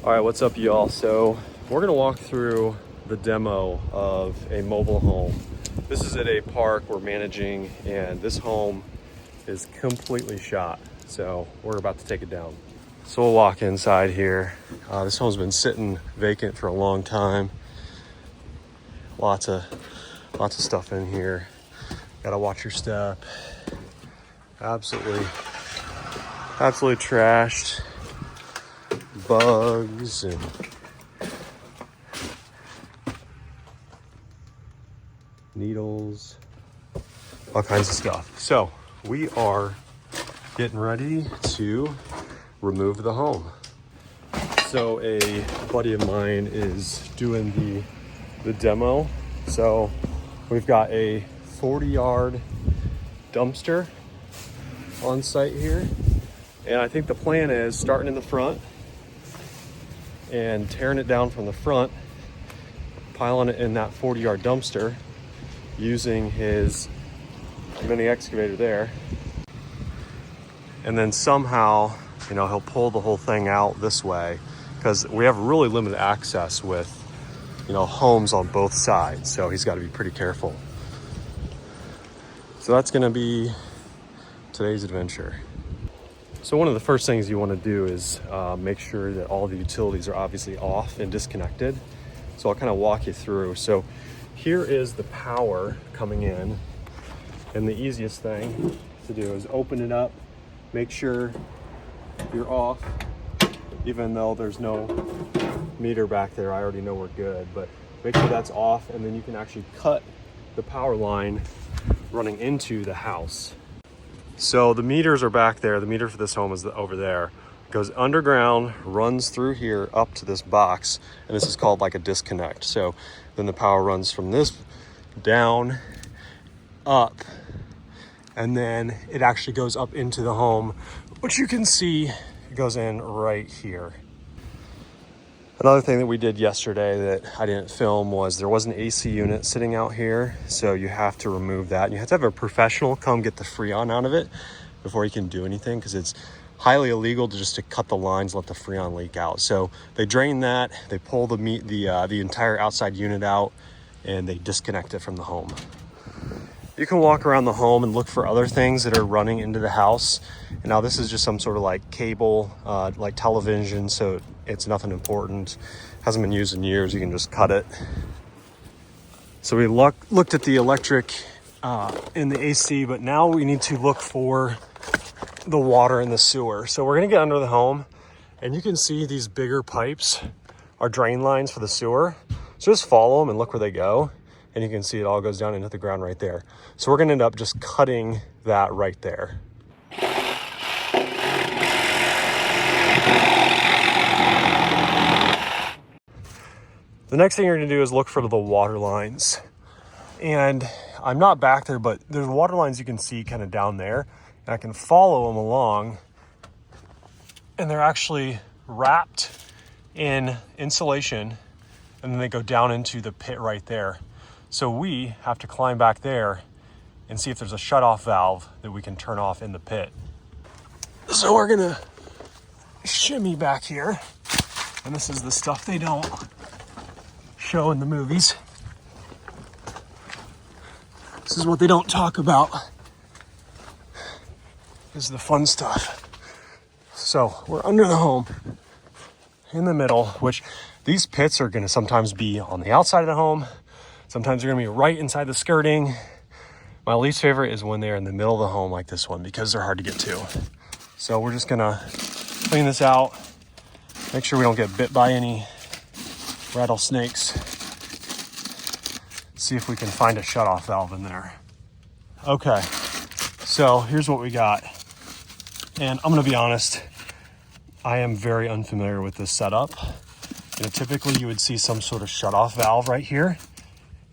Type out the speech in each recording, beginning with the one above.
All right, what's up, y'all? So we're gonna walk through the demo of a mobile home. This is at a park we're managing, and this home is completely shot. So we're about to take it down. So we'll walk inside here. This home's been sitting vacant for a long time. Lots of stuff in here. Gotta watch your step. Absolutely trashed. Bugs and needles, all kinds of stuff. So we are getting ready to remove the home. So a buddy of mine is doing the demo. So we've got a 40-yard dumpster on site here. And I think the plan is starting in the front and tearing it down from the front, piling it in that 40-yard dumpster using his mini excavator there. And then somehow, he'll pull the whole thing out this way, because we have really limited access with, homes on both sides. So he's got to be pretty careful. So that's going to be today's adventure. So one of the first things you want to do is make sure that all the utilities are obviously off and disconnected. So I'll kind of walk you through. So here is the power coming in, and the easiest thing to do is open it up, make sure you're off, even though there's no meter back there. I already know we're good, but make sure that's off, and then you can actually cut the power line running into the house. So the meters are back there. The meter for this home is over there. Goes underground, runs through here up to this box, and this is called like a disconnect. So then the power runs from this down, up, and then it actually goes up into the home, which you can see it goes in right here. Another thing that we did yesterday that I didn't film was there was an AC unit sitting out here. So you have to remove that. And you have to have a professional come get the Freon out of it before you can do anything, because it's highly illegal to cut the lines, let the Freon leak out. So they drain that, they pull the entire outside unit out, and they disconnect it from the home. You can walk around the home and look for other things that are running into the house. And now this is just some sort of like cable, like television, so it's nothing important. Hasn't been used in years, you can just cut it. So we looked at the electric and the AC, but now we need to look for the water and the sewer. So we're gonna get under the home, and you can see these bigger pipes are drain lines for the sewer. So just follow them and look where they go. And you can see it all goes down into the ground right there. So we're gonna end up just cutting that right there. The next thing you're gonna do is look for the water lines. And I'm not back there, but there's water lines you can see kind of down there. And I can follow them along. And they're actually wrapped in insulation. And then they go down into the pit right there. So we have to climb back there and see if there's a shutoff valve that we can turn off in the pit. So we're gonna shimmy back here. And this is the stuff they don't show in the movies. This is what they don't talk about. This is the fun stuff. So we're under the home in the middle, which these pits are gonna sometimes be on the outside of the home. Sometimes they're gonna be right inside the skirting. My least favorite is when they're in the middle of the home like this one, because they're hard to get to. So we're just gonna clean this out, make sure we don't get bit by any rattlesnakes. See if we can find a shutoff valve in there. Okay, so here's what we got. And I'm gonna be honest, I am very unfamiliar with this setup. Typically you would see some sort of shutoff valve right here,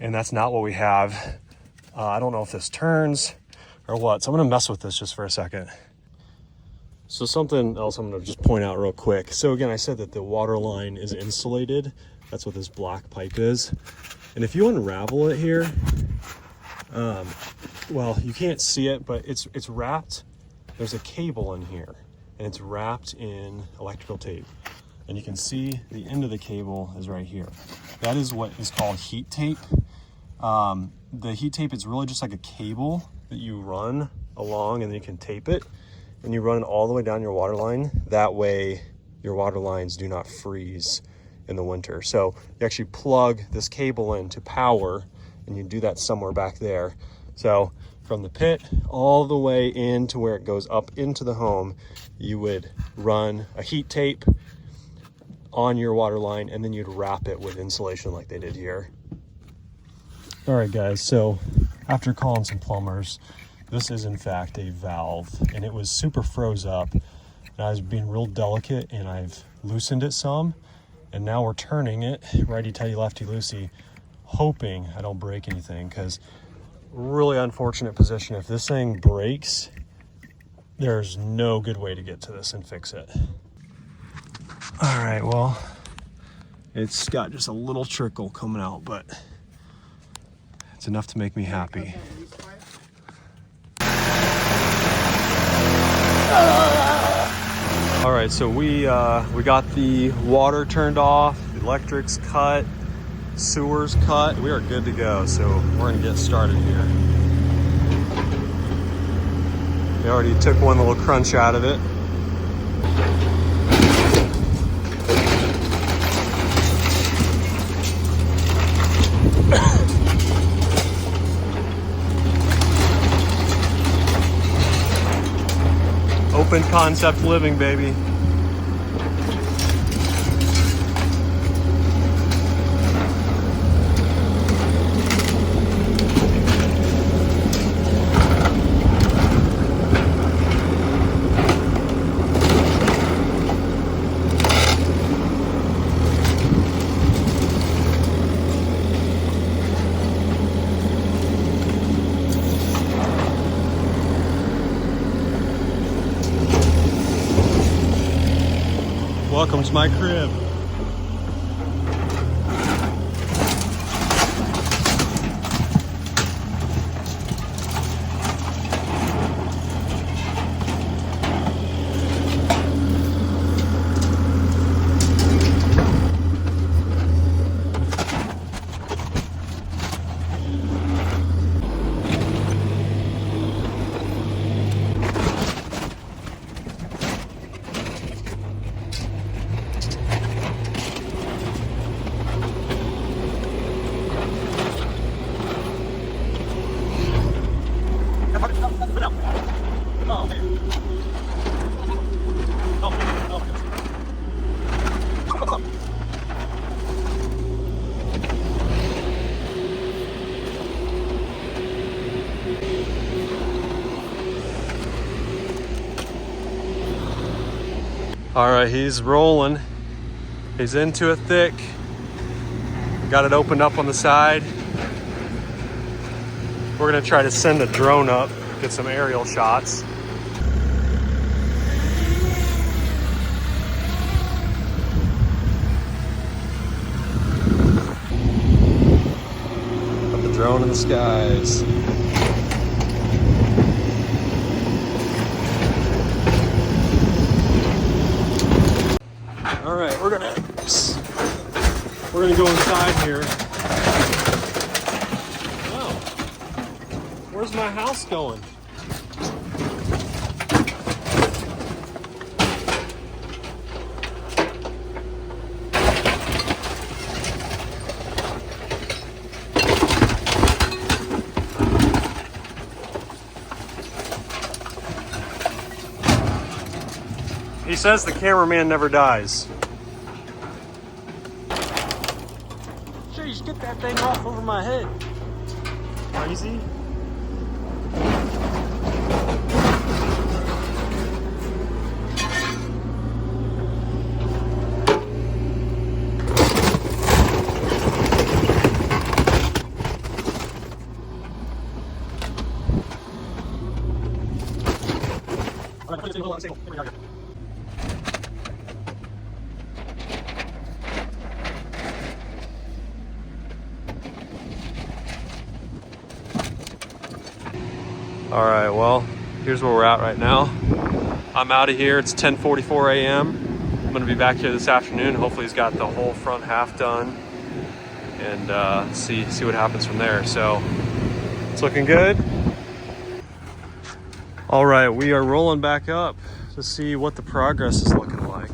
and that's not what we have. I don't know if this turns or what, so I'm gonna mess with this just for a second. So something else I'm gonna just point out real quick. So again, I said that the water line is insulated. That's what this black pipe is. And if you unravel it here, well, you can't see it, but it's wrapped. There's a cable in here, and it's wrapped in electrical tape. And you can see the end of the cable is right here. That is what is called heat tape. The heat tape is really just like a cable that you run along, and then you can tape it, and you run it all the way down your water line. That way your water lines do not freeze in the winter. So you actually plug this cable in to power, and you do that somewhere back there. So from the pit all the way into where it goes up into the home, you would run a heat tape on your water line, and then you'd wrap it with insulation like they did here. All right, guys, so after calling some plumbers, this is in fact a valve, and it was super froze up, and I was being real delicate, and I've loosened it some, and now we're turning it righty-tighty, lefty-loosey, hoping I don't break anything, because really unfortunate position. If this thing breaks, there's no good way to get to this and fix it. All right, well, it's got just a little trickle coming out, but it's enough to make me happy. All right, so we got the water turned off, the electric's cut, sewer's cut. We are good to go, so we're gonna get started here. We already took one little crunch out of it. Open concept living, baby. Welcome to my crib. All right, he's rolling. He's into it thick. Got it opened up on the side. We're gonna try to send a drone up, get some aerial shots. Got the drone in the skies. All right, we're gonna go inside here. Oh, where's my house going? He says the cameraman never dies. Jeez, get that thing off over my head. Crazy. All right, well, here's where we're at right now. I'm out of here. It's 10:44 a.m. I'm going to be back here this afternoon. Hopefully he's got the whole front half done, and see what happens from there. So it's looking good. All right, we are rolling back up to see what the progress is looking like.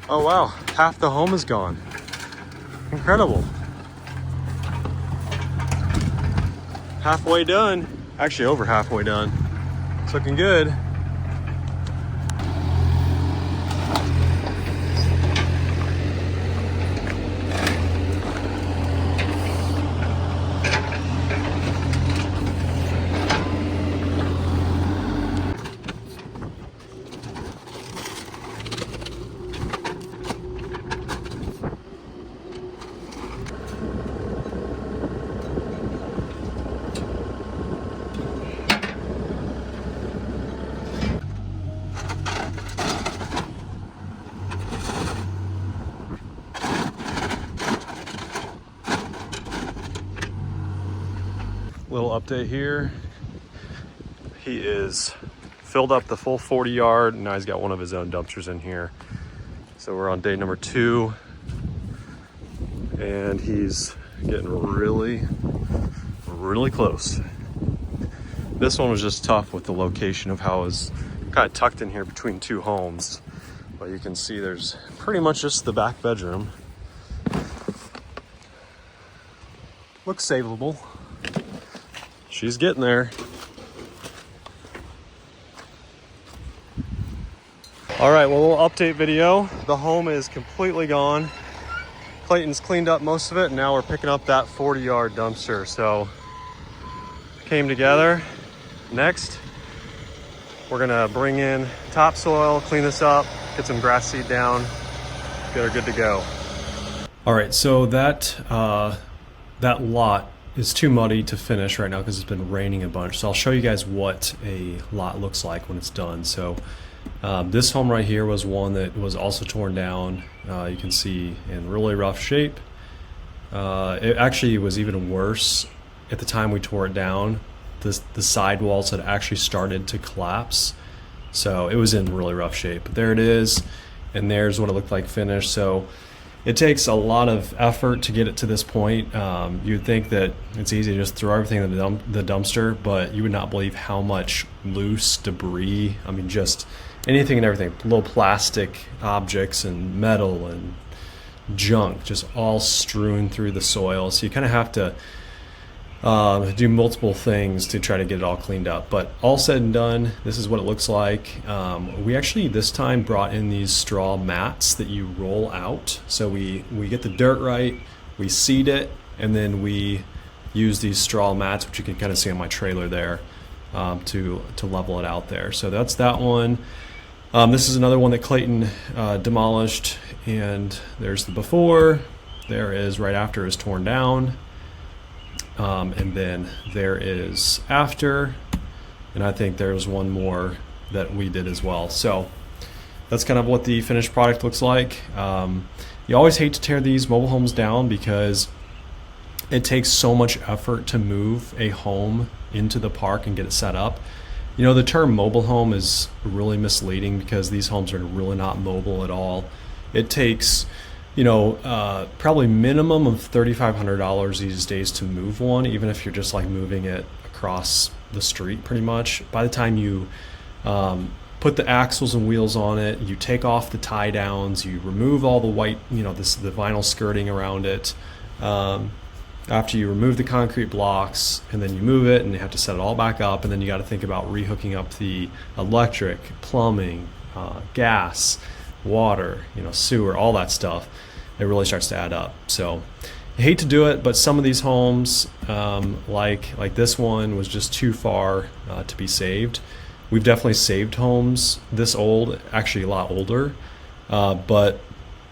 Oh wow, half the home is gone. Incredible. Halfway done. Actually over halfway done. It's looking good. Little update here. He is filled up the full 40 yard. Now he's got one of his own dumpsters in here. So we're on day number 2, and he's getting really close. This one was just tough with the location of how it was kind of tucked in here between 2 homes. But you can see there's pretty much just the back bedroom. Looks savable. She's getting there. All right, well, a little update video. The home is completely gone. Clayton's cleaned up most of it, and now we're picking up that 40 yard dumpster. So came together. Next, we're gonna bring in topsoil, clean this up, get some grass seed down, get her good to go. All right, so that lot is too muddy to finish right now because it's been raining a bunch. So I'll show you guys what a lot looks like when it's done. So this home right here was one that was also torn down. You can see in really rough shape. It actually was even worse at the time we tore it down. The side walls had actually started to collapse. So it was in really rough shape. But there it is, and there's what it looked like finished. So it takes a lot of effort to get it to this point. You'd think that it's easy to just throw everything in the dumpster, but you would not believe how much loose debris, I mean just anything and everything, little plastic objects and metal and junk just all strewn through the soil. So you kind of have to do multiple things to try to get it all cleaned up. But all said and done, this is what it looks like. We actually this time brought in these straw mats that you roll out. So we get the dirt right, we seed it, and then we use these straw mats, which you can kind of see on my trailer there, to level it out there. So that's that one. This is another one that Clayton demolished, and there's the before. There is right after is torn down. And then there is after, and I think there's one more that we did as well. So that's kind of what the finished product looks like. You always hate to tear these mobile homes down because it takes so much effort to move a home into the park and get it set up. You know, the term mobile home is really misleading because these homes are really not mobile at all. It takes, you know, probably minimum of $3,500 these days to move one, even if you're just like moving it across the street pretty much. By the time you put the axles and wheels on it, you take off the tie downs, you remove all the white, you know, the vinyl skirting around it. After you remove the concrete blocks, and then you move it and you have to set it all back up, and then you got to think about rehooking up the electric, plumbing, gas, water, you know, sewer, all that stuff. It really starts to add up. So I hate to do it, but some of these homes, like this one, was just too far to be saved. We've definitely saved homes this old, actually a lot older, but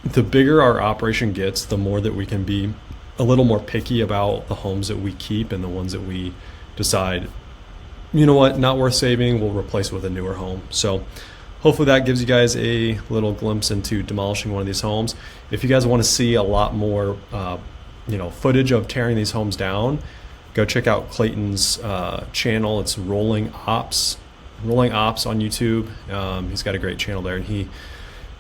the bigger our operation gets, the more that we can be a little more picky about the homes that we keep and the ones that we decide, you know what, not worth saving, we'll replace with a newer home. So hopefully that gives you guys a little glimpse into demolishing one of these homes. If you guys want to see a lot more footage of tearing these homes down, go check out Clayton's channel. It's Rolling Ops on YouTube. He's got a great channel there, and he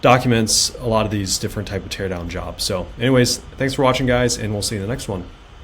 documents a lot of these different type of teardown jobs. So anyways, thanks for watching, guys, and we'll see you in the next one.